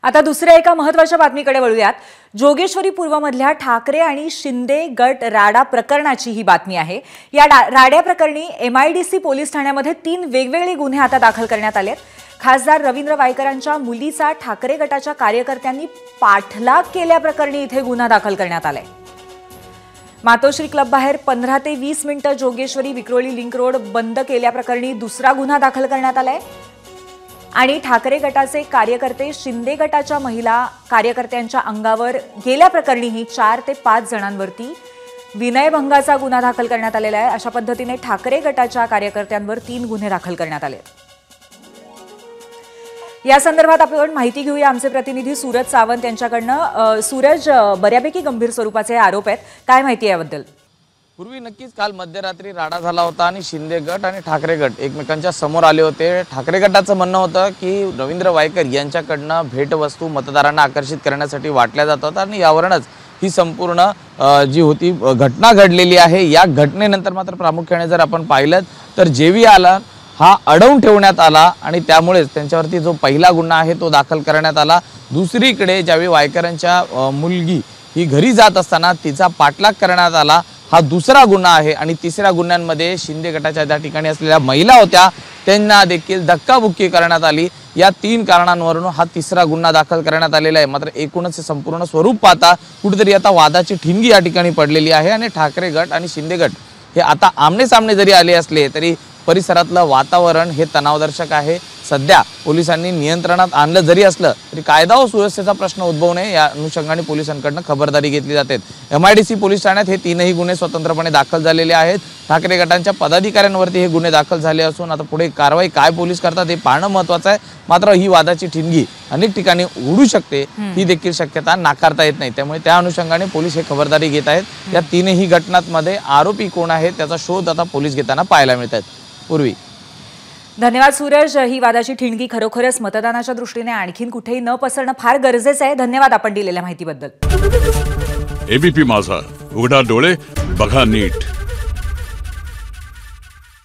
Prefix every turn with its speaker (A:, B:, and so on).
A: आता दुसऱ्या एका महत्त्वाच्या बातमीकडे वळूयात। जोगेश्वरी पूर्वमधल्या ठाकरे आणि शिंदे गट राडा प्रकरणाची ही बातमी आहे। या राड्या प्रकरणी MIDC पोलीस ठाण्यामध्ये 3 वेगवेगळे गुन्हे आता दाखल करण्यात आलेत। खासदार रवींद्र वायकरांच्या मुलीचा ठाकरे गटाच्या कार्यकर्त्यांनी पाठलाग केल्याप्रकरणी इथे गुन्हा दाखल करण्यात आलाय। मातोश्री क्लब बाहेर 15 ते 20 मिनिटं जोगेश्वरी विक्रोळी लिंक रोड बंद केल्याप्रकरणी दुसरा गुन्हा दाखल करण्यात आलाय। आणि ठाकरे गटाचे कार्यकर्ते शिंदे गटाच्या महिला कार्यकर्त्यांच्या अंगावर गेल्याप्रकरणीही 4 ते 5 जणांवरती विनयभंगाचा गुन्हा दाखल करण्यात आलेला आहे। अशा पद्धतीने ठाकरे गटाच्या कार्यकर्त्यांवर 3 गुन्हे दाखल करण्यात आले। या संदर्भात आपण माहिती घेऊया आमचे प्रतिनिधी सूरज सावंत यांच्याकडनं। सूरज, बऱ्यापैकी गंभीर स्वरूपाचे आरोप आहेत, काय माहिती आहे याबद्दल?
B: पूर्वी नक्कीच काल मध्यरात्री राडा झाला होता आणि शिंदे गट आणि ठाकरे गट एकमेकांच्या समोर आले होते। ठाकरे गटाचं म्हणणं होतं की रवींद्र वायकर यांच्याकडनं भेटवस्तू मतदारांना आकर्षित करण्यासाठी वाटल्या जातात आणि यावरूनच ही संपूर्ण जी होती घटना घडलेली आहे। या घटनेनंतर मात्र प्रामुख्याने जर आपण पाहिलं तर जेवी आला हा अडवून ठेवण्यात आला आणि त्यामुळेच त्यांच्यावरती जो पहिला गुन्हा आहे तो दाखल करण्यात आला। दुसरीकडे ज्यावेळी वायकरांच्या मुलगी ही घरी जात असताना तिचा पाठलाग करण्यात आला, हा दुसरा गुन्हा आहे। आणि तिसऱ्या गुन्ह्यांमध्ये शिंदे गटाच्या त्या ठिकाणी असलेल्या महिला होत्या त्यांना देखील धक्काबुक्की करण्यात आली। या 3 कारणांवरून हा तिसरा गुन्हा दाखल करण्यात आलेला आहे। मात्र एकूणच संपूर्ण स्वरूप पाहता कुठेतरी आता वादाची ठिणगी या ठिकाणी पडलेली आहे आणि ठाकरे गट आणि शिंदे गट हे आता आमने सामने जरी आले असले तरी परिसरातलं वातावरण हे तणावदर्शक आहे। सध्या पोलिसांनी नियंत्रणात आणलं जरी असलं तरी कायदा व सुव्यवस्थेचा प्रश्न उद्भवू नये या अनुषंगाने पोलिसांकडून खबरदारी घेतली जाते। MIDC पोलीस ठाण्यात हे 3ही गुन्हे स्वतंत्रपणे दाखल झालेले आहेत। ठाकरे गटांच्या पदाधिकाऱ्यांवरती हे गुन्हे दाखल झाले असून आता पुढे कारवाई काय पोलीस करतात हे पाहणं महत्त्वाचं आहे। मात्र ही वादाची ठिणगी अनेक ठिकाणी उडू शकते ही देखील शक्यता नाकारता येत नाही। त्यामुळे त्या अनुषंगाने पोलीस हे खबरदारी घेत आहेत। या 3ही घटनांमध्ये आरोपी कोण आहेत त्याचा शोध आता पोलीस घेताना पाहायला मिळत आहेत। पूर्वी
A: धन्यवाद सूरज। ही वादाची ठिणगी खरोखरच मतदानाच्या दृष्टीने आणखीन कुठेही न पसरणं फार गरजेचं आहे। धन्यवाद आपण दिलेल्या माहितीबद्दल।
C: ABP माझा, उघडा डोळे बघा नीट।